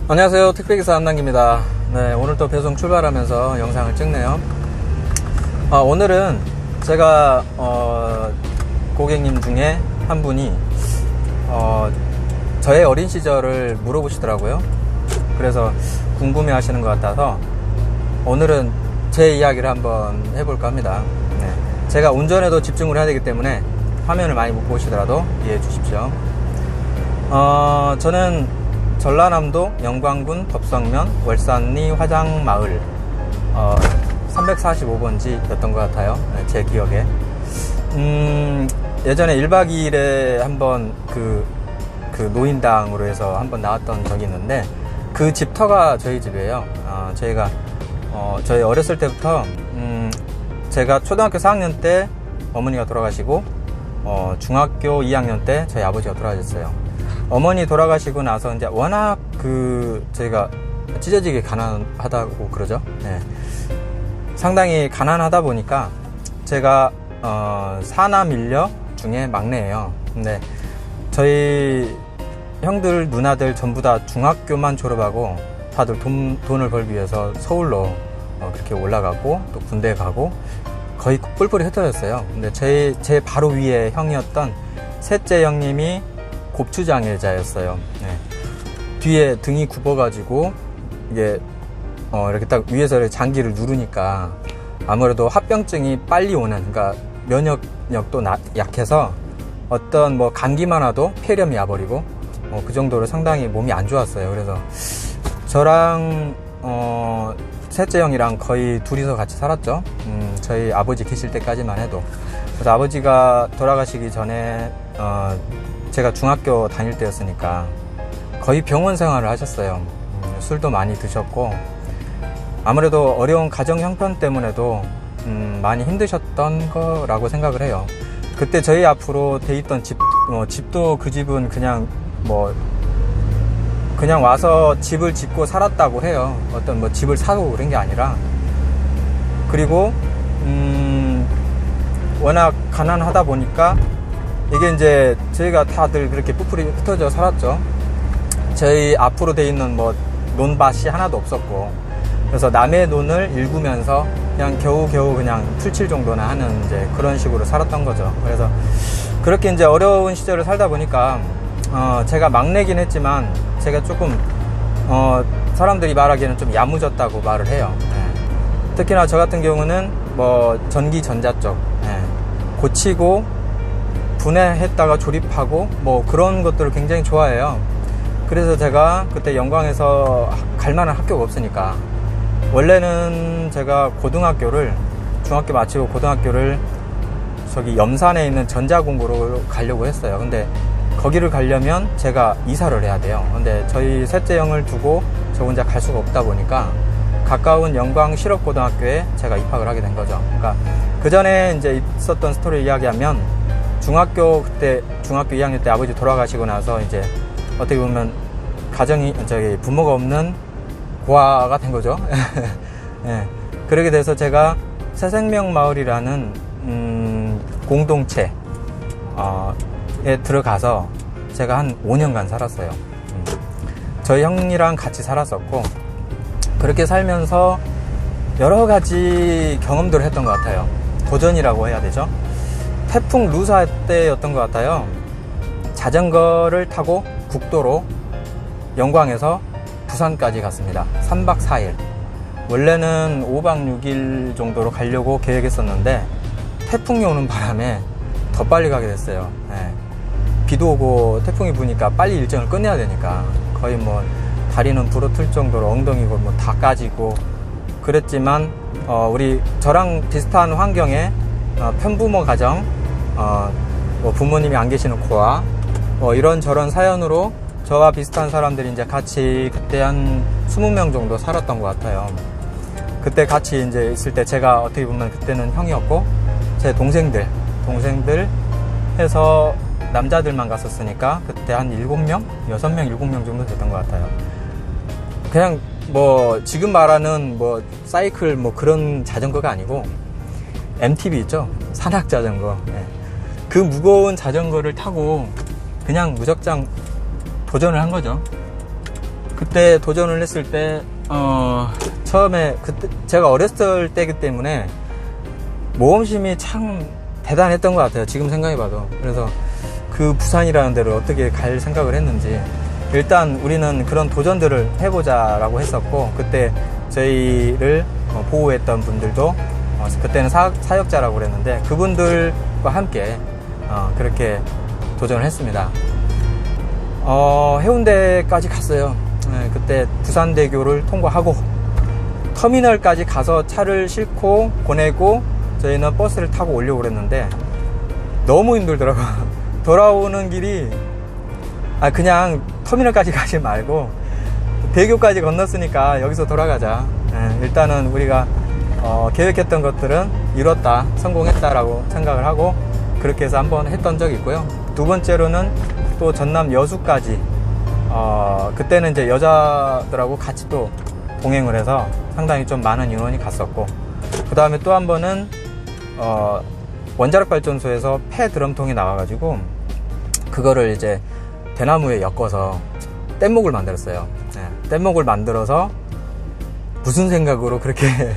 안녕하세요. 택배기사 한남기입니다. 네, 오늘 또 배송 출발하면서 영상을 찍네요. 오늘은 제가 고객님 중에 한 분이 저의 어린 시절을 물어보시더라고요. 그래서 궁금해 하시는 것 같아서 오늘은 제 이야기를 한번 해볼까 합니다. 네, 제가 운전에도 집중을 해야 되기 때문에 화면을 많이 못 보시더라도 이해해 주십시오. 저는 전라남도 영광군 덕성면 월산리 화장마을 345번지였던 것 같아요. 제 기억에. 예전에 1박 2일에 한번 그 노인당으로 해서 한번 나왔던 적이 있는데 그 집터가 저희 집이에요. 저희가 저희 어렸을 때부터 제가 초등학교 4학년 때 어머니가 돌아가시고 중학교 2학년 때 저희 아버지가 돌아가셨어요. 어머니 돌아가시고 나서 이제 워낙 저희가 찢어지게 가난하다고 그러죠. 네. 상당히 가난하다 보니까 제가 사남 일녀 중에 막내예요. 근데 저희 형들 누나들 전부 다 중학교만 졸업하고 다들 돈을 벌기 위해서 서울로 그렇게 올라가고 또 군대 가고 거의 뿔뿔이 흩어졌어요. 근데 제 바로 위에 형이었던 셋째 형님이 곱추장애자였어요. 네. 뒤에 등이 굽어가지고 이게 이렇게 딱 위에서 이렇게 장기를 누르니까 아무래도 합병증이 빨리 오는, 그러니까 면역력도 약해서 어떤 뭐 감기만 와도 폐렴이 와버리고 그 정도로 상당히 몸이 안 좋았어요. 그래서 저랑 셋째 형이랑 거의 둘이서 같이 살았죠. 저희 아버지 계실 때까지만 해도. 그래서 아버지가 돌아가시기 전에 제가 중학교 다닐 때였으니까 거의 병원 생활을 하셨어요. 술도 많이 드셨고 아무래도 어려운 가정 형편 때문에도 많이 힘드셨던 거라고 생각을 해요. 그때 저희 앞으로 돼 있던 집도 그 집은 그냥 와서 집을 짓고 살았다고 해요. 어떤 뭐 집을 사고 그런 게 아니라. 그리고 워낙 가난하다 보니까 이게 이제 저희가 다들 그렇게 뿔뿔이 흩어져 살았죠. 저희 앞으로 돼 있는 뭐 논밭이 하나도 없었고, 그래서 남의 논을 일구면서 그냥 겨우겨우 그냥 풀칠 정도나 하는 이제 그런 식으로 살았던 거죠. 그래서 그렇게 이제 어려운 시절을 살다 보니까 제가 막내긴 했지만 제가 조금 사람들이 말하기에는 좀 야무졌다고 말을 해요. 네. 특히나 저 같은 경우는 뭐 전기 전자 쪽 고치고 분해했다가 조립하고 뭐 그런 것들을 굉장히 좋아해요. 그래서 제가 그때 영광에서 갈 만한 학교가 없으니까 원래는 제가 중학교 마치고 고등학교를 저기 염산에 있는 전자공고로 가려고 했어요. 근데 거기를 가려면 제가 이사를 해야 돼요. 근데 저희 셋째 형을 두고 저 혼자 갈 수가 없다 보니까 가까운 영광 실업고등학교에 제가 입학을 하게 된 거죠. 그러니까 그 전에 이제 있었던 스토리를 이야기하면 중학교 2학년 때 아버지 돌아가시고 나서 이제 어떻게 보면 부모가 없는 고아가 된 거죠. 네. 그렇게 돼서 제가 새생명마을이라는 공동체에 들어가서 제가 한 5년간 살았어요. 저희 형이랑 같이 살았었고 그렇게 살면서 여러 가지 경험들을 했던 것 같아요. 도전이라고 해야 되죠. 태풍 루사 때였던 것 같아요. 자전거를 타고 국도로 영광에서 부산까지 갔습니다. 3박 4일. 원래는 5박 6일 정도로 가려고 계획했었는데 태풍이 오는 바람에 더 빨리 가게 됐어요. 네. 비도 오고 태풍이 부니까 빨리 일정을 끝내야 되니까 거의 뭐 다리는 부러틀 정도로 엉덩이고 뭐 다 까지고 그랬지만 저랑 비슷한 환경에 편부모 가정, 뭐 부모님이 안 계시는 고아, 이런저런 사연으로 저와 비슷한 사람들이 이제 같이 그때 한 20명 정도 살았던 것 같아요. 그때 같이 이제 있을 때 제가 어떻게 보면 그때는 형이었고 제 동생들 해서 남자들만 갔었으니까 그때 한 7명, 6명, 7명 정도 됐던 것 같아요. 그냥 뭐 지금 말하는 뭐 사이클 뭐 그런 자전거가 아니고 MTB 있죠? 산악 자전거. 네. 그 무거운 자전거를 타고 그냥 무작정 도전을 한 거죠. 그때 도전을 했을 때 처음에 그때 제가 어렸을 때이기 때문에 모험심이 참 대단했던 것 같아요. 지금 생각해봐도. 그래서 그 부산이라는 데를 어떻게 갈 생각을 했는지, 일단 우리는 그런 도전들을 해보자라고 했었고, 그때 저희를 보호했던 분들도 그때는 사역자라고 그랬는데 그분들과 함께 그렇게 도전을 했습니다. 해운대까지 갔어요. 네, 그때 부산대교를 통과하고 터미널까지 가서 차를 싣고 보내고 저희는 버스를 타고 오려고 그랬는데 너무 힘들더라고요. 돌아오는 길이 그냥 터미널까지 가지 말고 대교까지 건넜으니까 여기서 돌아가자. 네, 일단은 우리가 계획했던 것들은 이뤘다, 성공했다라고 생각을 하고 그렇게 해서 한번 했던 적이 있고요. 두 번째로는 또 전남 여수까지 그때는 이제 여자들하고 같이 또 동행을 해서 상당히 좀 많은 인원이 갔었고, 그 다음에 또 한 번은 원자력 발전소에서 폐 드럼통이 나와가지고 그거를 이제 대나무에 엮어서 뗏목을 만들었어요. 네, 뗏목을 만들어서 무슨 생각으로 그렇게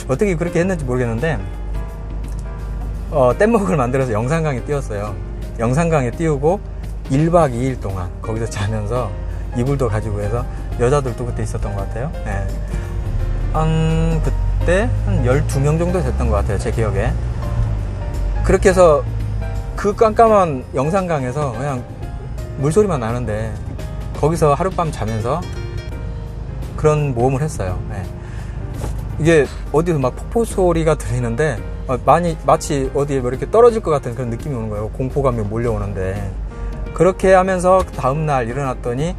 어떻게 그렇게 했는지 모르겠는데 뗏목을 만들어서 영산강에 띄웠어요. 영산강에 띄우고 1박 2일 동안 거기서 자면서 이불도 가지고 해서, 여자들도 그때 있었던 것 같아요. 네. 그때 한 12명 정도 됐던 것 같아요, 제 기억에. 그렇게 해서 그 깜깜한 영산강에서 그냥 물소리만 나는데 거기서 하룻밤 자면서 그런 모험을 했어요. 네. 이게 어디서 막 폭포 소리가 들리는데 마치 어디에 뭐 이렇게 떨어질 것 같은 그런 느낌이 오는 거예요. 공포감이 몰려오는데. 그렇게 하면서 다음날 일어났더니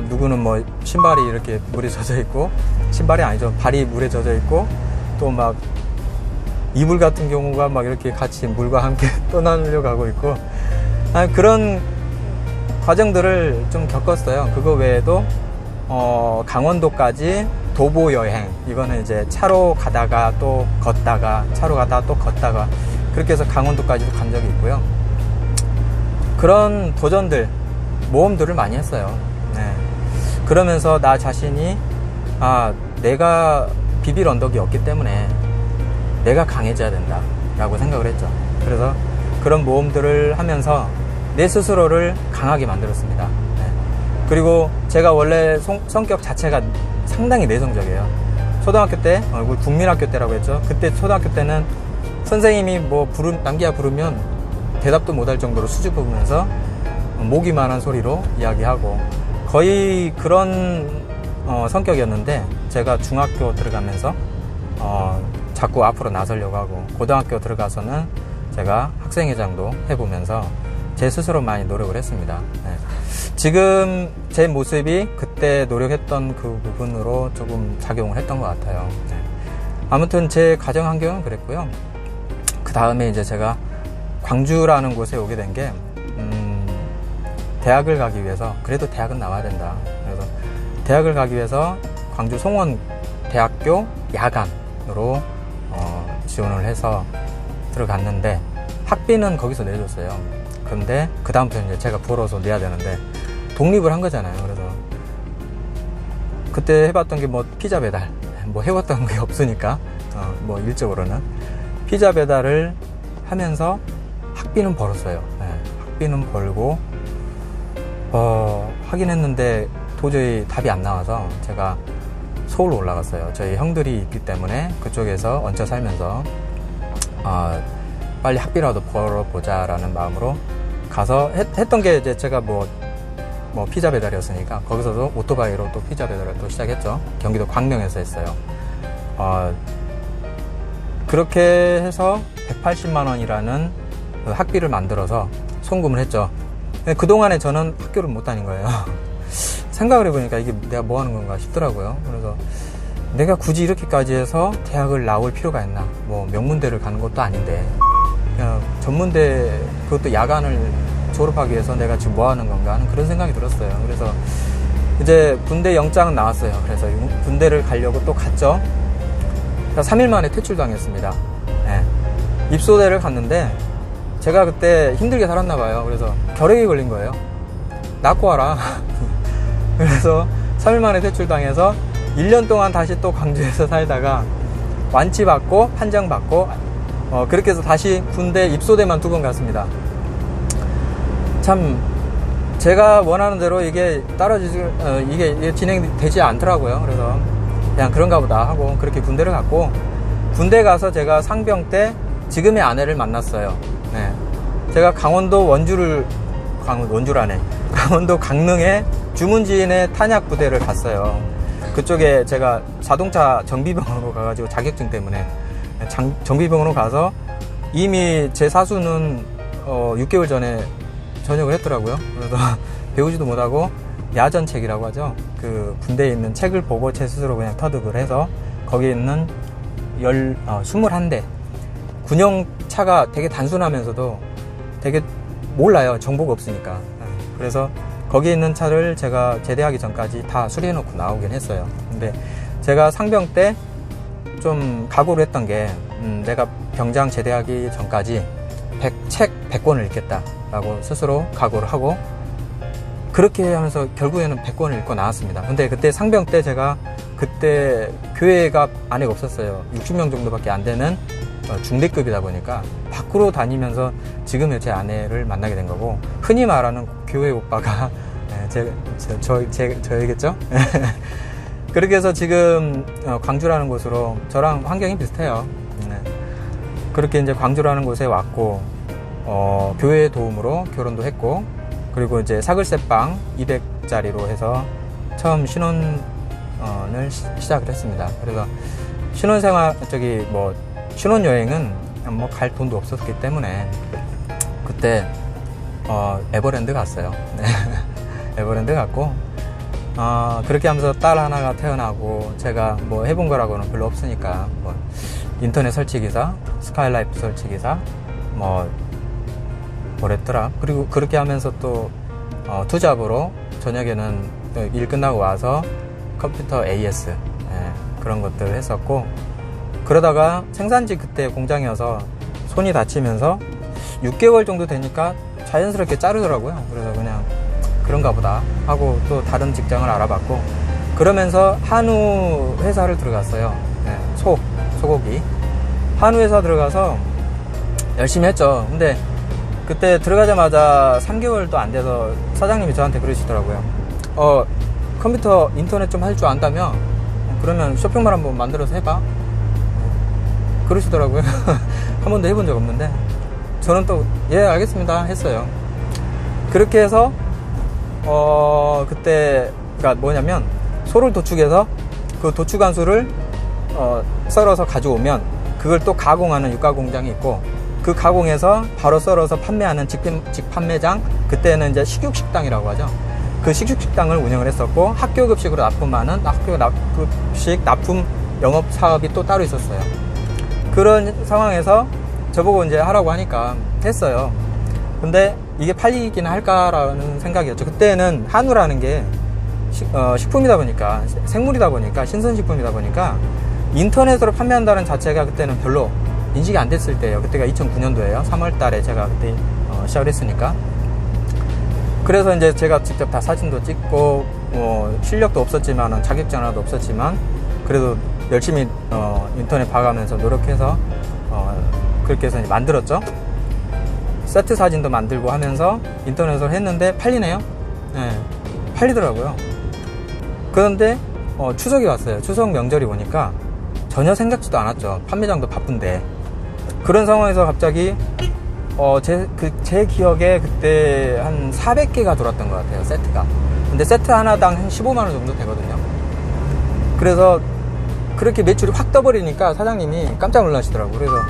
누구는 뭐 신발이 이렇게 물에 젖어 있고, 신발이 아니죠, 발이 물에 젖어 있고, 또 막 이불 같은 경우가 막 이렇게 같이 물과 함께 떠나려 가고 있고, 그런 과정들을 좀 겪었어요. 그거 외에도 강원도까지 도보 여행, 이거는 이제 차로 가다가 또 걷다가, 차로 가다가 또 걷다가, 그렇게 해서 강원도까지도 간 적이 있고요. 그런 도전들, 모험들을 많이 했어요. 네. 그러면서 나 자신이 내가 비빌 언덕이 없기 때문에 내가 강해져야 된다 라고 생각을 했죠. 그래서 그런 모험들을 하면서 내 스스로를 강하게 만들었습니다. 네. 그리고 제가 원래 성격 자체가 상당히 내성적이에요. 초등학교 때, 국민학교 때라고 했죠. 그때 초등학교 때는 선생님이 남기야 부르면 대답도 못할 정도로 수줍으면서 모기만한 소리로 이야기하고, 거의 그런 성격이었는데, 제가 중학교 들어가면서 자꾸 앞으로 나서려고 하고, 고등학교 들어가서는 제가 학생회장도 해보면서 제 스스로 많이 노력을 했습니다. 네. 지금 제 모습이 그때 노력했던 그 부분으로 조금 작용을 했던 것 같아요. 네. 아무튼 제 가정 환경은 그랬고요. 그 다음에 이제 제가 광주라는 곳에 오게 된 게 대학을 가기 위해서, 그래도 대학은 나와야 된다. 그래서 대학을 가기 위해서 광주 송원대학교 야간으로 지원을 해서 들어갔는데 학비는 거기서 내줬어요. 근데 그 다음부터 이제 제가 벌어서 내야 되는데 독립을 한 거잖아요. 그래서 그때 해봤던 게 피자 배달, 해봤던 게 없으니까 일적으로는 피자 배달을 하면서 학비는 벌었어요. 네, 학비는 벌고 하긴 했는데 도저히 답이 안 나와서 제가 서울로 올라갔어요. 저희 형들이 있기 때문에 그쪽에서 얹혀 살면서 빨리 학비라도 벌어보자 라는 마음으로 가서 했던 게, 이제 제가 피자 배달이었으니까 거기서도 오토바이로 또 피자 배달을 또 시작했죠. 경기도 광명에서 했어요. 그렇게 해서 180만 원이라는 그 학비를 만들어서 송금을 했죠. 그동안에 저는 학교를 못 다닌 거예요. 생각을 해보니까 이게 내가 뭐 하는 건가 싶더라고요. 그래서 내가 굳이 이렇게까지 해서 대학을 나올 필요가 있나, 명문대를 가는 것도 아닌데 그냥 전문대, 그것도 야간을 졸업하기 위해서 내가 지금 뭐 하는 건가 하는 그런 생각이 들었어요. 그래서 이제 군대 영장은 나왔어요. 그래서 군대를 가려고 또 갔죠. 3일 만에 퇴출당했습니다. 네. 입소대를 갔는데 제가 그때 힘들게 살았나 봐요. 그래서 결핵이 걸린 거예요. 낳고 와라. 그래서 3일 만에 퇴출당해서 1년 동안 다시 또 광주에서 살다가 완치받고 판정받고 그렇게 해서 다시 군대 입소대만 2번 갔습니다. 참 제가 원하는 대로 이게 이게 진행되지 않더라고요. 그래서 그냥 그런가 보다 하고 그렇게 군대를 갔고, 군대 가서 제가 상병 때 지금의 아내를 만났어요. 네. 제가 강원도 강원도 강릉에 주문지인의 탄약 부대를 갔어요. 그쪽에 제가 자동차 정비병으로 가가지고 자격증 때문에 정비병으로 가서 이미 제 사수는 6개월 전에 전역을 했더라고요. 그래서 배우지도 못하고 야전책이라고 하죠. 그 군대에 있는 책을 보고 제 스스로 그냥 터득을 해서 거기에 있는 21대 군용차가 되게 단순하면서도 되게 몰라요. 정보가 없으니까. 그래서 거기에 있는 차를 제가 제대하기 전까지 다 수리해놓고 나오긴 했어요. 근데 제가 상병 때 좀 각오를 했던 게 내가 병장 제대하기 전까지 책 100권을 읽겠다라고 스스로 각오를 하고, 그렇게 하면서 결국에는 100권을 읽고 나왔습니다. 근데 그때 상병 때 제가 그때 교회가 아내가 없었어요. 60명 정도밖에 안 되는 중대급이다 보니까 밖으로 다니면서 지금의 제 아내를 만나게 된 거고, 흔히 말하는 교회 오빠가 저이겠죠? 그렇게 해서 지금 광주라는 곳으로, 저랑 환경이 비슷해요. 그렇게 이제 광주라는 곳에 왔고, 교회의 도움으로 결혼도 했고, 그리고 이제 사글세빵 200짜리로 해서 처음 신혼을 시작을 했습니다. 그래서 신혼여행은 뭐 갈 돈도 없었기 때문에 그때 에버랜드 갔어요. 네. 에버랜드 갔고, 그렇게 하면서 딸 하나가 태어나고, 제가 뭐 해본 거라고는 별로 없으니까 뭐 인터넷 설치기사, 스카이라이프 설치기사, 뭐랬더라. 그리고 그렇게 하면서 또 투잡으로 저녁에는 일 끝나고 와서 컴퓨터 AS 그런 것들을 했었고, 그러다가 생산지 그때 공장이어서 손이 다치면서 6개월 정도 되니까 자연스럽게 자르더라고요. 그래서 그냥 그런가 보다 하고 또 다른 직장을 알아봤고, 그러면서 한우 회사를 들어갔어요. 네, 소고기 한우 회사 들어가서 열심히 했죠. 근데 그때 들어가자마자 3개월도 안 돼서 사장님이 저한테 그러시더라고요. 컴퓨터 인터넷 좀 할 줄 안다며? 그러면 쇼핑몰 한번 만들어서 해봐. 그러시더라고요. 한 번도 해본 적 없는데 저는 또 예 알겠습니다 했어요. 그렇게 해서 그때가 뭐냐면, 소를 도축해서 그 도축한 소를 썰어서 가져오면 그걸 또 가공하는 육가공장이 있고, 그 가공해서 바로 썰어서 판매하는 직판매장, 그때는 이제 식육식당이라고 하죠. 그 식육식당을 운영을 했었고, 학교급식으로 납품하는 학교급식 납품 영업 사업이 또 따로 있었어요. 그런 상황에서 저보고 이제 하라고 하니까 했어요. 근데 이게 팔리긴 할까라는 생각이었죠. 그때는 한우라는 게 식품이다 보니까, 생물이다 보니까, 신선식품이다 보니까 인터넷으로 판매한다는 자체가 그때는 별로 인식이 안 됐을 때예요. 그때가 2009년도예요. 3월 달에 제가 그때 시작을 했으니까. 그래서 이제 제가 직접 다 사진도 찍고, 실력도 없었지만, 자격증 하나도 없었지만, 그래도 열심히 인터넷 봐가면서 노력해서 그렇게 해서 이제 만들었죠. 세트 사진도 만들고 하면서 인터넷으로 했는데 팔리네요. 네, 팔리더라고요. 그런데 추석이 왔어요. 추석 명절이 오니까 전혀 생각지도 않았죠. 판매장도 바쁜데. 그런 상황에서 갑자기 제 기억에 그때 한 400개가 돌았던 것 같아요, 세트가. 근데 세트 하나당 한 15만원 정도 되거든요. 그래서 그렇게 매출이 확 떠버리니까 사장님이 깜짝 놀라시더라고요. 그래서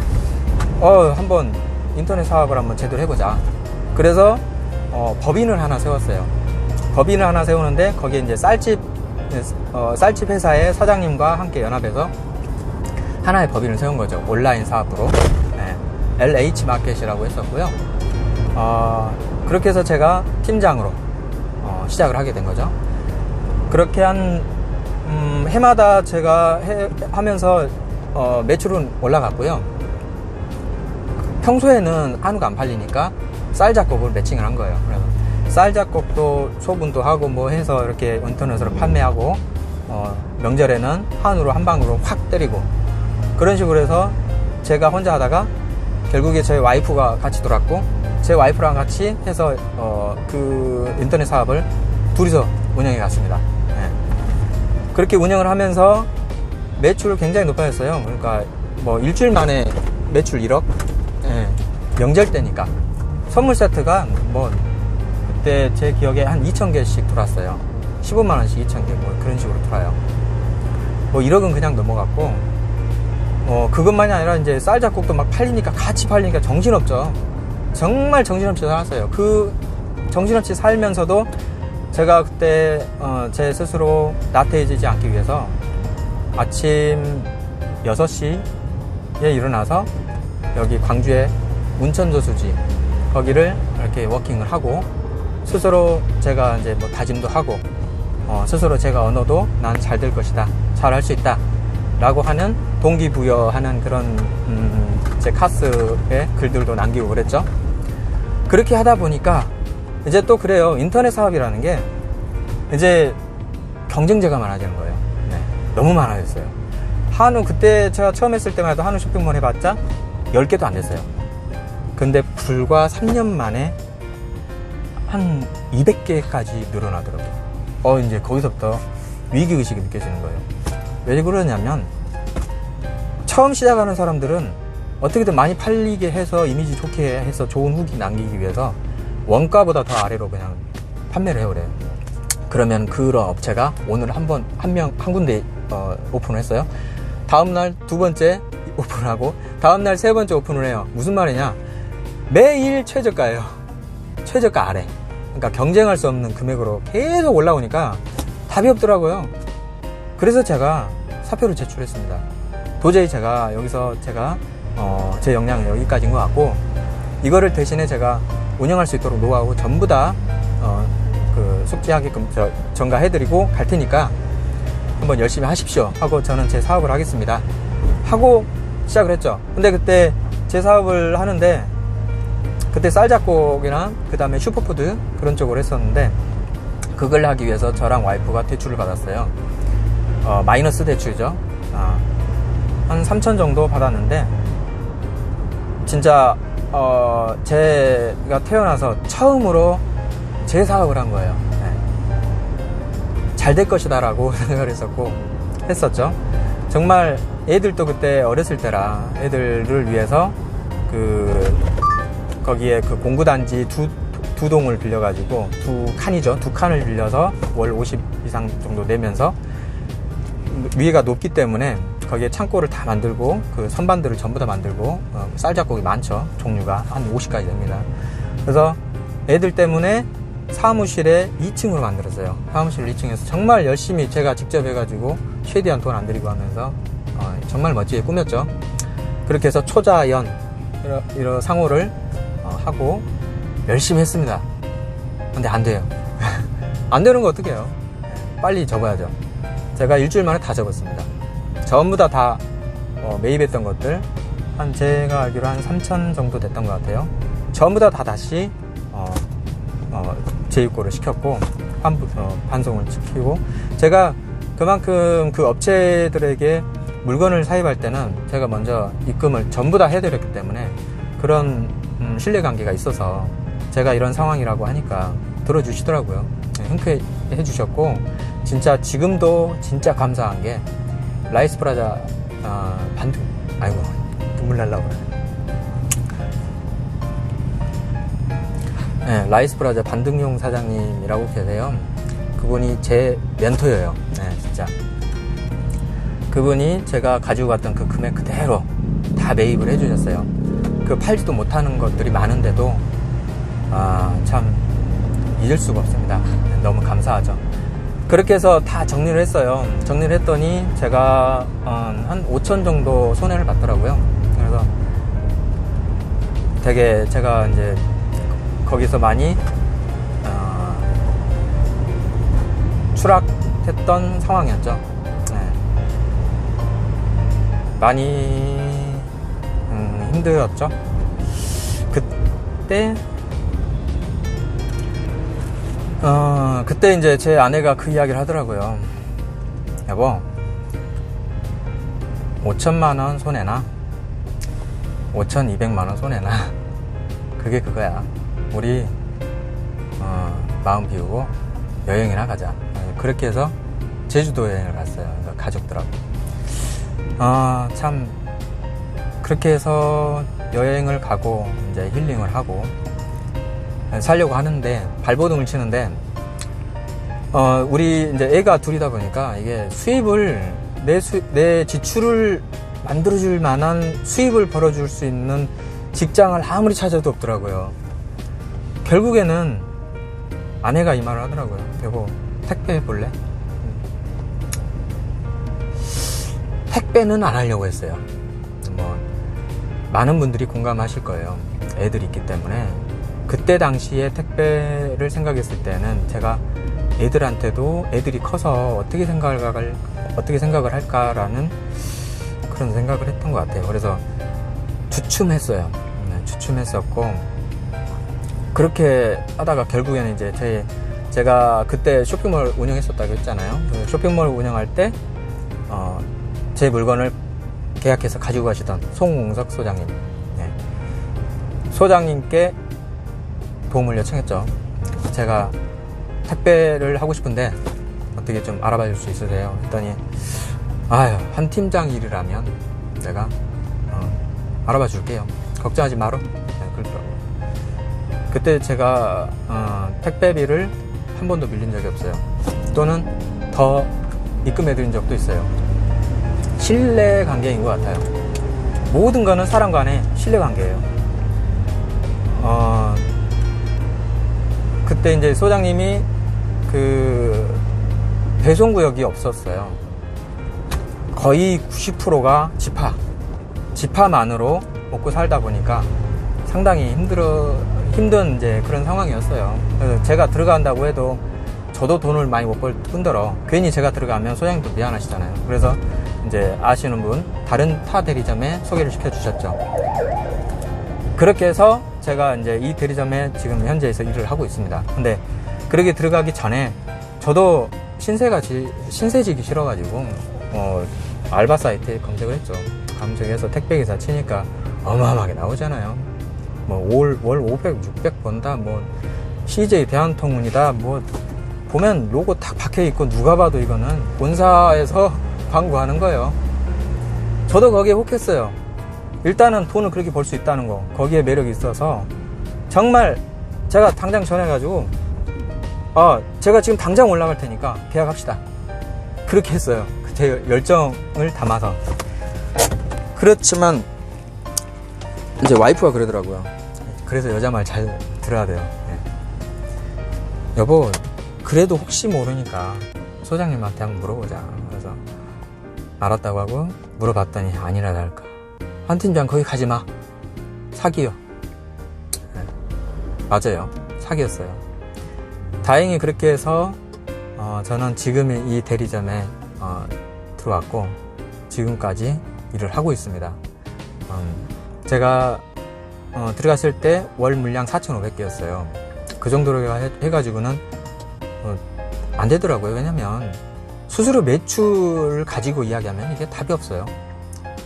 한번 인터넷 사업을 한번 제대로 해보자. 그래서 법인을 하나 세웠어요. 법인을 하나 세우는데 거기에 이제 쌀집 회사의 사장님과 함께 연합해서 하나의 법인을 세운 거죠. 온라인 사업으로. 네. LH 마켓이라고 했었고요. 그렇게 해서 제가 팀장으로 시작을 하게 된 거죠. 그렇게 한 해마다 제가 하면서 매출은 올라갔고요. 평소에는 한우가 안 팔리니까 쌀 작곡을 매칭을 한 거예요. 그래서 쌀 작곡도 소분도 하고 뭐 해서 이렇게 인터넷으로 판매하고, 명절에는 한우로 한 방으로 확 때리고, 그런 식으로 해서 제가 혼자 하다가 결국에 저희 와이프가 같이 돌았고, 제 와이프랑 같이 해서 그 인터넷 사업을 둘이서 운영해 갔습니다. 네. 그렇게 운영을 하면서 매출 굉장히 높아졌어요. 그러니까 뭐 일주일 만에 매출 1억. 네. 명절 때니까 선물 세트가 뭐 그때 제 기억에 한 2,000개씩 돌았어요. 15만원씩 2,000개 뭐 그런 식으로 돌아요. 뭐 1억은 그냥 넘어갔고, 그것만이 아니라 이제 쌀 작곡도 막 팔리니까, 같이 팔리니까 정신없죠. 정말 정신없이 살았어요. 그 정신없이 살면서도 제가 그때 제 스스로 나태해지지 않기 위해서 아침 6시에 일어나서 여기 광주에 운천저수지 거기를 이렇게 워킹을 하고, 스스로 제가 이제 뭐 다짐도 하고, 스스로 제가 언어도 난 잘 될 것이다, 잘 할 수 있다 라고 하는 동기부여하는 그런 제 카스에 글들도 남기고 그랬죠. 그렇게 하다 보니까 이제 또 그래요. 인터넷 사업이라는 게 이제 경쟁자가 많아지는 거예요. 네, 너무 많아졌어요. 한우, 그때 제가 처음 했을 때만 해도 한우 쇼핑몰 해봤자 10개도 안 됐어요. 근데 불과 3년 만에 한 200개까지 늘어나더라고요. 이제 거기서부터 위기의식이 느껴지는 거예요. 왜 그러냐면, 처음 시작하는 사람들은 어떻게든 많이 팔리게 해서 이미지 좋게 해서 좋은 후기 남기기 위해서 원가보다 더 아래로 그냥 판매를 해요. 그래요. 그러면 그런 업체가 오늘 한 군데 오픈을 했어요. 다음날 두 번째 오픈하고, 다음날 세 번째 오픈을 해요. 무슨 말이냐, 매일 최저가예요. 최저가 아래. 그러니까 경쟁할 수 없는 금액으로 계속 올라오니까 답이 없더라고요. 그래서 제가 사표를 제출했습니다. 도저히 제가 여기서 제 역량은 여기까지인 것 같고, 이거를 대신에 제가 운영할 수 있도록 노하우 전부 다 숙지하게끔 전가해드리고 갈 테니까 한번 열심히 하십시오 하고, 저는 제 사업을 하겠습니다 하고 시작을 했죠. 근데 그때 제 사업을 하는데, 그때 쌀 작곡이나 그 다음에 슈퍼푸드 그런 쪽으로 했었는데, 그걸 하기 위해서 저랑 와이프가 대출을 받았어요. 마이너스 대출이죠. 한 3천 정도 받았는데, 진짜 제가 태어나서 처음으로 제 사업을 한 거예요. 네. 잘 될 것이다 라고 생각을 했었죠. 정말 애들도 그때 어렸을 때라 애들을 위해서 거기에 그 공구단지 두 동을 빌려가지고, 두 칸을 빌려서 월 50 이상 정도 내면서, 위에가 높기 때문에 거기에 창고를 다 만들고, 그 선반들을 전부 다 만들고, 쌀 작곡이 많죠. 종류가 한 50가지 됩니다. 그래서 애들 때문에 사무실에 2층으로 만들었어요. 사무실 2층에서 정말 열심히 제가 직접 해가지고 최대한 돈 안 들이고 하면서 정말 멋지게 꾸몄죠. 그렇게 해서 초자연 이런 상호를 하고 열심히 했습니다. 근데 안 돼요. 안 되는 거 어떡해요. 빨리 접어야죠. 제가 일주일 만에 다 접었습니다. 전부 다 매입했던 것들 제가 알기로 한 3천 정도 됐던 것 같아요. 전부 다 다시 재입고를 시켰고, 반송을 시키고, 제가 그만큼 그 업체들에게 물건을 사입할 때는 제가 먼저 입금을 전부 다 해드렸기 때문에 그런 신뢰관계가 있어서 제가 이런 상황이라고 하니까 들어주시더라고요. 흔쾌히 해주셨고, 진짜 지금도 진짜 감사한 게, 라이스프라자 아이고 눈물 날라고 그러네. 네, 라이스프라자 반등용 사장님이라고 계세요. 그분이 제 멘토예요. 네, 진짜. 그분이 제가 가지고 갔던 그 금액 그대로 다 매입을 해주셨어요. 그 팔지도 못하는 것들이 많은데도 참 잊을 수가 없습니다. 너무 감사하죠. 그렇게 해서 다 정리를 했어요. 정리를 했더니 제가 한 5천 정도 손해를 봤더라고요. 그래서 되게 제가 이제 거기서 많이 추락했던 상황이었죠. 네. 많이 힘들었죠. 그때 그때 이제 제 아내가 그 이야기를 하더라고요. 여보, 5천만원 손해나 5,200만원 손해나 그게 그거야. 우리 마음 비우고 여행이나 가자. 그렇게 해서 제주도 여행을 갔어요. 가족들하고. 참 그렇게 해서 여행을 가고 이제 힐링을 하고 살려고 하는데, 발버둥을 치는데, 우리 이제 애가 둘이다 보니까 이게 수입을, 내 지출을 만들어줄 만한 수입을 벌어줄 수 있는 직장을 아무리 찾아도 없더라고요. 결국에는 아내가 이 말을 하더라고요. 여보, 택배 해볼래? 택배는 안 하려고 했어요. 뭐 많은 분들이 공감하실 거예요. 애들이 있기 때문에. 그때 당시에 택배를 생각했을 때는 제가 애들한테도 애들이 커서 어떻게 생각을 할까라는 그런 생각을 했던 것 같아요. 그래서 주춤했어요. 주춤했었고, 그렇게 하다가 결국에는 이제 제가 그때 쇼핑몰 운영했었다고 했잖아요. 그 쇼핑몰 운영할 때 제 물건을 계약해서 가지고 가시던 송웅석 소장님, 소장님께 도움을 요청했죠. 제가 택배를 하고 싶은데 어떻게 좀 알아봐 줄 수 있으세요? 했더니 한 팀장 일이라면 내가 알아봐 줄게요. 걱정하지 마라. 그러더라고요. 그때 제가 택배비를 한 번도 밀린 적이 없어요. 또는 더 입금해 드린 적도 있어요. 신뢰 관계인 것 같아요. 모든 거는 사람 간의 신뢰 관계예요. 그때 이제 소장님이 그 배송구역이 없었어요. 거의 90%가 지파만으로 먹고 살다 보니까 상당히 힘든 이제 그런 상황이었어요. 그래서 제가 들어간다고 해도 저도 돈을 많이 못 벌 뿐더러 괜히 제가 들어가면 소장님도 미안하시잖아요. 그래서 이제 아시는 분 다른 타 대리점에 소개를 시켜주셨죠. 그렇게 해서 제가 이제 이 대리점에 지금 현재에서 일을 하고 있습니다. 근데 그렇게 들어가기 전에 저도 신세지기 싫어가지고 알바 사이트에 검색을 했죠. 검색해서 택배기사 치니까 어마어마하게 나오잖아요. 뭐 월 500, 600 번다, 뭐 CJ 대한통운이다, 뭐 보면 로고 딱 박혀있고 누가 봐도 이거는 본사에서 광고하는 거예요. 저도 거기에 혹했어요. 일단은 돈을 그렇게 벌 수 있다는 거, 거기에 매력이 있어서 정말 제가 당장 전해가지고 제가 지금 당장 올라갈 테니까 계약합시다. 그렇게 했어요. 제 열정을 담아서. 그렇지만 이제 와이프가 그러더라고요. 그래서 여자 말 잘 들어야 돼요. 여보, 그래도 혹시 모르니까 소장님한테 한번 물어보자. 그래서 알았다고 하고 물어봤더니 아니라 다를까, 한 팀장 거기 가지마, 사기요. 맞아요, 사기였어요. 다행히 그렇게 해서 저는 지금 이 대리점에 들어왔고 지금까지 일을 하고 있습니다. 제가 들어갔을 때 월 물량 4,500개였어요. 그 정도로 해가지고는 안 되더라고요. 왜냐면 수수료 매출을 가지고 이야기하면 이게 답이 없어요.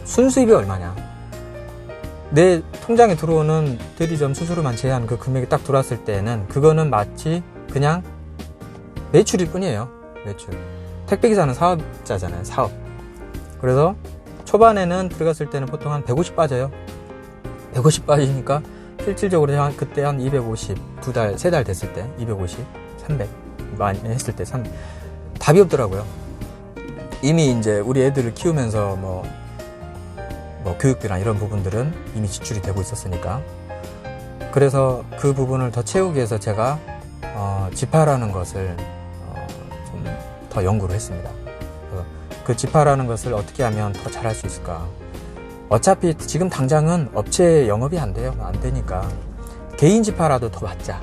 순수입이 얼마냐, 내 통장에 들어오는 대리점 수수료만 제한 그 금액이 딱 들어왔을 때는 그거는 마치 그냥 매출일 뿐이에요. 매출. 택배기사는 사업자잖아요. 사업. 그래서 초반에는 들어갔을 때는 보통 한 150 빠져요. 150 빠지니까 실질적으로 그때 한 250, 2달, 3달 됐을 때 250, 300 많이 했을 때 300. 답이 없더라고요. 이미 이제 우리 애들을 키우면서 뭐 교육비나 이런 부분들은 이미 지출이 되고 있었으니까. 그래서 그 부분을 더 채우기 위해서 제가 지파라는 것을 좀 더 연구를 했습니다. 그 지파라는 것을 어떻게 하면 더 잘할 수 있을까. 어차피 지금 당장은 업체 영업이 안 돼요. 안 되니까 개인 지파라도 더 받자.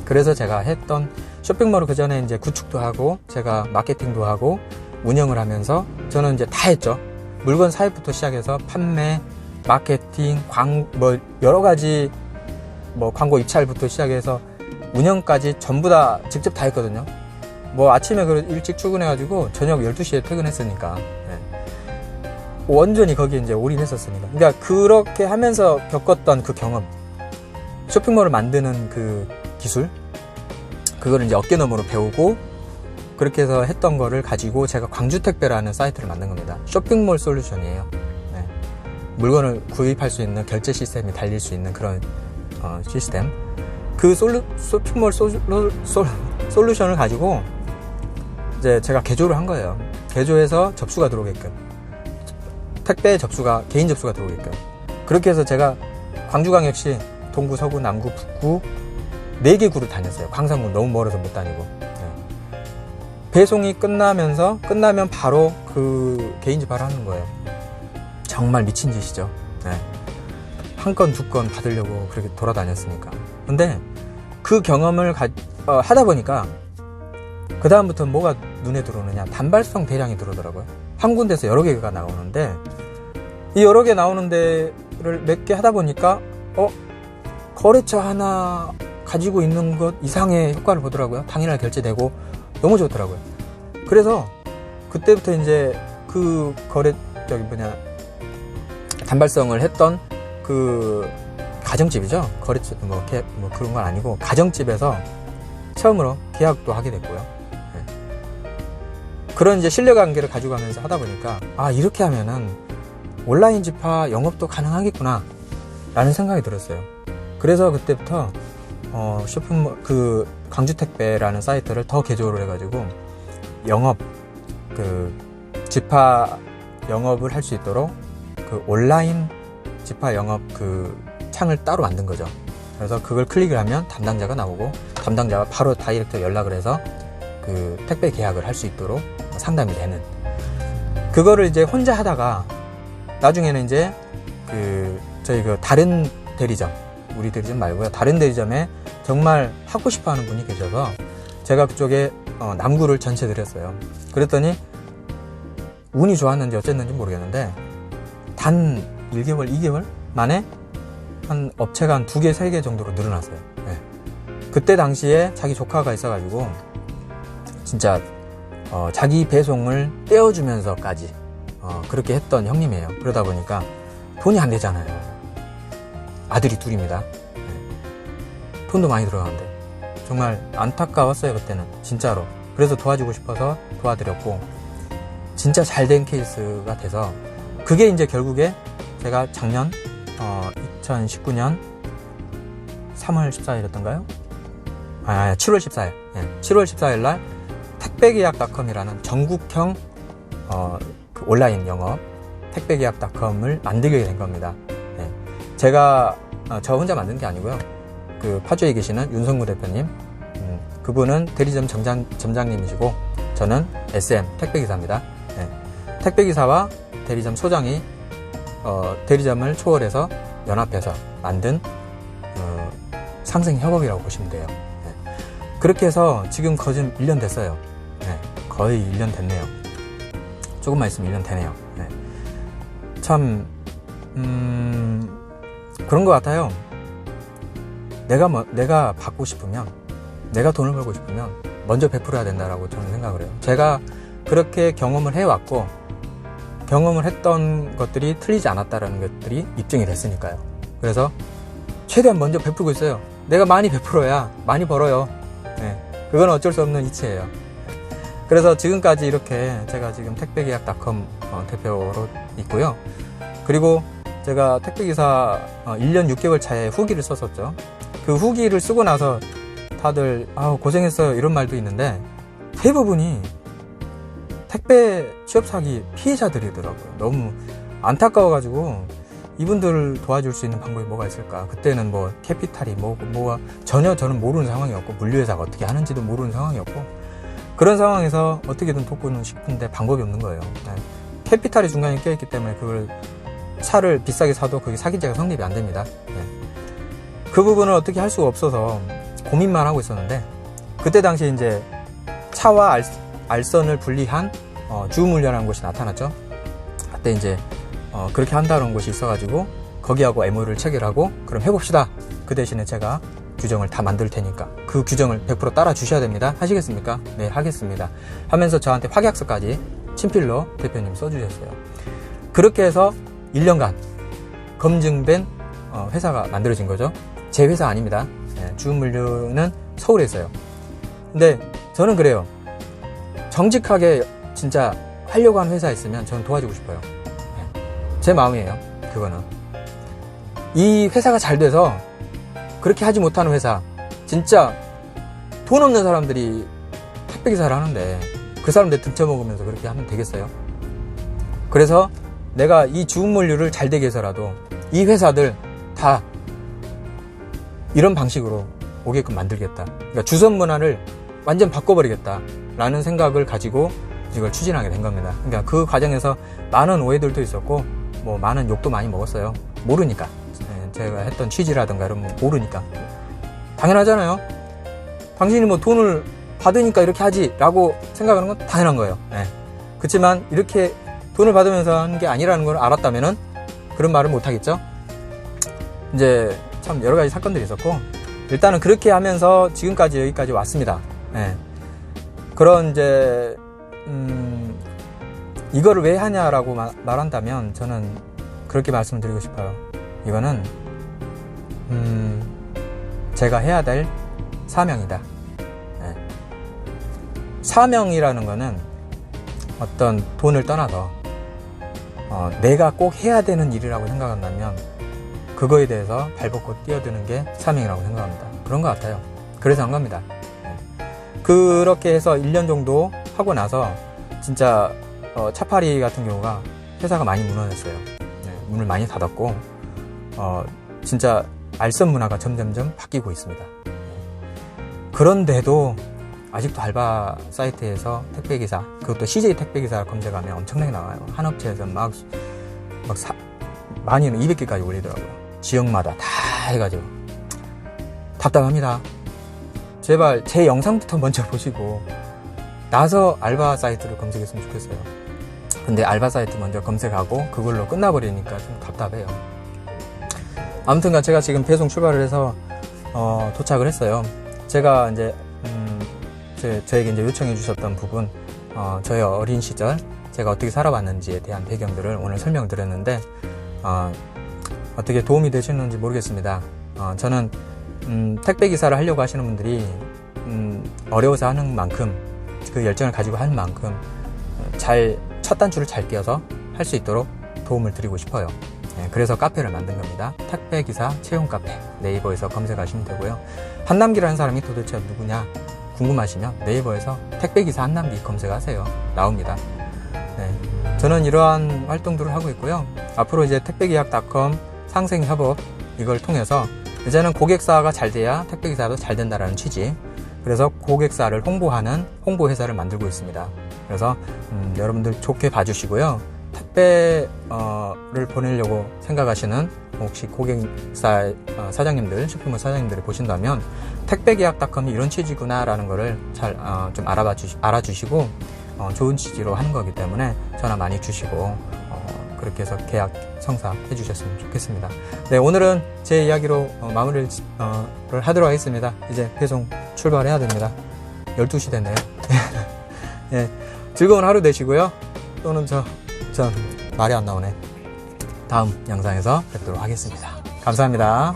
그래서 제가 했던 쇼핑몰을 그 전에 이제 구축도 하고 제가 마케팅도 하고 운영을 하면서 저는 이제 다 했죠. 물건 사입부터 시작해서 판매, 마케팅, 여러 가지 광고 입찰부터 시작해서 운영까지 전부 다 직접 다 했거든요. 뭐 아침에 일찍 출근해가지고 저녁 12시에 퇴근했으니까 완전히 거기에 이제 올인했었으니까. 그러니까 그렇게 하면서 겪었던 그 경험, 쇼핑몰을 만드는 그 기술, 그거를 이제 어깨너머로 배우고 그렇게 해서 했던 거를 가지고 제가 광주택배라는 사이트를 만든 겁니다. 쇼핑몰 솔루션이에요. 네. 물건을 구입할 수 있는 결제 시스템이 달릴 수 있는 그런 시스템. 그 쇼핑몰 솔루션을 가지고 이제 제가 개조를 한 거예요. 개조해서 접수가 들어오게끔, 택배 접수가, 개인 접수가 들어오게끔. 그렇게 해서 제가 광주광역시 동구, 서구, 남구, 북구 4개 구를 다녔어요. 광산구 너무 멀어서 못 다니고. 네. 배송이 끝나면 바로 그 개인 집화를 하는 거예요. 정말 미친 짓이죠. 네. 한 건, 두 건 받으려고 그렇게 돌아다녔으니까. 근데 그 경험을 하다 보니까 그 다음부터는 뭐가 눈에 들어오느냐, 단발성 대량이 들어오더라고요. 한 군데서 여러 개가 나오는데, 이 여러 개 나오는 데를 몇 개 하다 보니까 거래처 하나 가지고 있는 것 이상의 효과를 보더라고요. 당일날 결제되고 너무 좋더라고요. 그래서 그때부터 이제 그 단발성을 했던 그 가정집이죠. 거래처 뭐 그런 건 아니고 가정집에서 처음으로 계약도 하게 됐고요. 네. 그런 이제 신뢰관계를 가져가면서 하다 보니까 이렇게 하면은 온라인 집화 영업도 가능하겠구나 라는 생각이 들었어요. 그래서 그때부터 쇼핑몰 그 광주택배라는 사이트를 더 개조를 해가지고 영업 집화 영업을 할 수 있도록 그 온라인 집화 영업 그 창을 따로 만든 거죠. 그래서 그걸 클릭을 하면 담당자가 나오고 담당자가 바로 다이렉트 연락을 해서 그 택배 계약을 할 수 있도록 상담이 되는, 그거를 이제 혼자 하다가 나중에는 이제 저희 다른 대리점, 우리 대리점 말고요, 다른 대리점에 정말 하고 싶어 하는 분이 계셔서 제가 그쪽에 남구를 전체 드렸어요. 그랬더니 운이 좋았는지 어쨌는지 모르겠는데 단 1개월, 2개월 만에 한 업체가 한 2개, 3개 정도로 늘어났어요. 네. 그때 당시에 자기 조카가 있어가지고 진짜 자기 배송을 떼어주면서까지 그렇게 했던 형님이에요. 그러다 보니까 돈이 안 되잖아요. 아들이 둘입니다. 네. 돈도 많이 들어가는데 정말 안타까웠어요. 그때는 진짜로. 그래서 도와주고 싶어서 도와드렸고 진짜 잘된 케이스가 돼서, 그게 이제 결국에 제가 작년 2019년 3월 14일이었던가요? 7월 14일. 네. 7월 14일 날 택배계약닷컴이라는 전국형 그 온라인 영업 택배계약닷컴을 만들게 된 겁니다. 네. 제가 저 혼자 만든 게 아니고요. 그 파주에 계시는 윤성구 대표님, 그분은 대리점 점장님이시고 저는 SM 택배기사입니다. 네. 택배기사와 대리점 소장이 대리점을 초월해서 연합해서 만든 상생협업이라고 보시면 돼요. 네. 그렇게 해서 지금 거의 1년 됐어요. 네. 거의 1년 됐네요. 조금만 있으면 1년 되네요. 네. 참 그런 것 같아요. 내가 받고 싶으면, 내가 돈을 벌고 싶으면 먼저 베풀어야 된다라고 저는 생각을 해요. 제가 그렇게 경험을 해왔고 경험을 했던 것들이 틀리지 않았다라는 것들이 입증이 됐으니까요. 그래서 최대한 먼저 베풀고 있어요. 내가 많이 베풀어야 많이 벌어요. 네. 그건 어쩔 수 없는 이치예요. 그래서 지금까지 이렇게 제가 지금 택배계약닷컴 대표로 있고요. 그리고 제가 택배기사 1년 6개월 차에 후기를 썼었죠. 그 후기를 쓰고 나서 다들 고생했어요 이런 말도 있는데 대부분이 택배 취업 사기 피해자들이더라고요. 너무 안타까워가지고 이분들을 도와줄 수 있는 방법이 뭐가 있을까. 그때는 뭐 캐피탈이 뭐가 전혀 저는 모르는 상황이었고 물류회사가 어떻게 하는지도 모르는 상황이었고 그런 상황에서 어떻게든 돕고는 싶은데 방법이 없는 거예요. 네. 캐피탈이 중간에 껴있기 때문에 그걸 차를 비싸게 사도 그게 사기죄가 성립이 안 됩니다. 네. 그 부분을 어떻게 할 수가 없어서 고민만 하고 있었는데 그때 당시에 이제 차와 알선을 분리한 주물류라는 곳이 나타났죠. 그때 이제 그렇게 한다는 곳이 있어가지고 거기하고 MOU를 체결하고 그럼 해봅시다. 그 대신에 제가 규정을 다 만들 테니까 그 규정을 100% 따라 주셔야 됩니다. 하시겠습니까? 네, 하겠습니다. 하면서 저한테 확약서까지 친필로 대표님 써주셨어요. 그렇게 해서 1년간 검증된 회사가 만들어진 거죠. 제 회사 아닙니다. 네, 주문물류는 서울에 있어요. 근데 저는 그래요. 정직하게 진짜 하려고 하는 회사 있으면 저는 도와주고 싶어요. 네, 제 마음이에요. 그거는. 이 회사가 잘 돼서 그렇게 하지 못하는 회사, 진짜 돈 없는 사람들이 택배기사를 하는데 그 사람들 등쳐먹으면서 그렇게 하면 되겠어요? 그래서 내가 이 주문물류를 잘 되게 해서라도 이 회사들 다 이런 방식으로 오게끔 만들겠다. 그러니까 주선 문화를 완전 바꿔버리겠다 라는 생각을 가지고 이걸 추진하게 된 겁니다. 그러니까 그 과정에서 많은 오해들도 있었고 뭐 많은 욕도 많이 먹었어요. 모르니까. 제가 했던 취지라든가 이런 거 모르니까. 당연하잖아요. 당신이 뭐 돈을 받으니까 이렇게 하지 라고 생각하는 건 당연한 거예요. 네. 그렇지만 이렇게 돈을 받으면서 하는 게 아니라는 걸 알았다면은 그런 말을 못 하겠죠. 이제 참 여러 가지 사건들이 있었고 일단은 그렇게 하면서 지금까지 여기까지 왔습니다. 네. 그런 이제 이거를 왜 하냐라고 말한다면 저는 그렇게 말씀을 드리고 싶어요. 이거는 제가 해야 될 사명이다. 네. 사명이라는 거는 어떤 돈을 떠나서 내가 꼭 해야 되는 일이라고 생각한다면 그거에 대해서 발벗고 뛰어드는 게 사명이라고 생각합니다. 그런 것 같아요. 그래서 한 겁니다. 네. 그렇게 해서 1년 정도 하고 나서 진짜 차파리 같은 경우가 회사가 많이 무너졌어요. 네, 문을 많이 닫았고 진짜 알선 문화가 점점점 바뀌고 있습니다. 그런데도 아직도 알바 사이트에서 택배기사, 그것도 CJ 택배기사 검색하면 엄청나게 나와요. 한 업체에서 많이는 200개까지 올리더라고요. 지역마다 다 해가지고. 답답합니다. 제발 제 영상부터 먼저 보시고 나서 알바 사이트를 검색했으면 좋겠어요. 근데 알바 사이트 먼저 검색하고 그걸로 끝나버리니까 좀 답답해요. 아무튼간 제가 지금 배송 출발을 해서 도착을 했어요. 제가 이제 저에게 이제 요청해 주셨던 부분, 저의 어린 시절 제가 어떻게 살아왔는지에 대한 배경들을 오늘 설명드렸는데 어떻게 도움이 되시는지 모르겠습니다. 저는 택배 기사를 하려고 하시는 분들이 어려워서 하는 만큼 그 열정을 가지고 하는 만큼 첫 단추를 잘 끼워서 할 수 있도록 도움을 드리고 싶어요. 네, 그래서 카페를 만든 겁니다. 택배기사 채용 카페 네이버에서 검색하시면 되고요. 한남기라는 사람이 도대체 누구냐 궁금하시면 네이버에서 택배기사 한남기 검색하세요. 나옵니다. 네, 저는 이러한 활동들을 하고 있고요. 앞으로 이제 택배계약.com 상생협업 이걸 통해서 이제는 고객사가 잘 돼야 택배기사도 잘 된다라는 취지. 그래서 고객사를 홍보하는 홍보회사를 만들고 있습니다. 그래서 여러분들 좋게 봐주시고요. 택배를 보내려고 생각하시는 혹시 고객사 사장님들, 쇼핑몰 사장님들이 보신다면 택배계약.com이 이런 취지구나 라는 거를 잘 좀 알아주시고 좋은 취지로 하는 거기 때문에 전화 많이 주시고 그렇게 해서 계약 성사해 주셨으면 좋겠습니다. 네, 오늘은 제 이야기로 마무리를 하도록 하겠습니다. 이제 배송 출발해야 됩니다. 12시 됐네요. 네, 즐거운 하루 되시고요. 또는 전 말이 안 나오네. 다음 영상에서 뵙도록 하겠습니다. 감사합니다.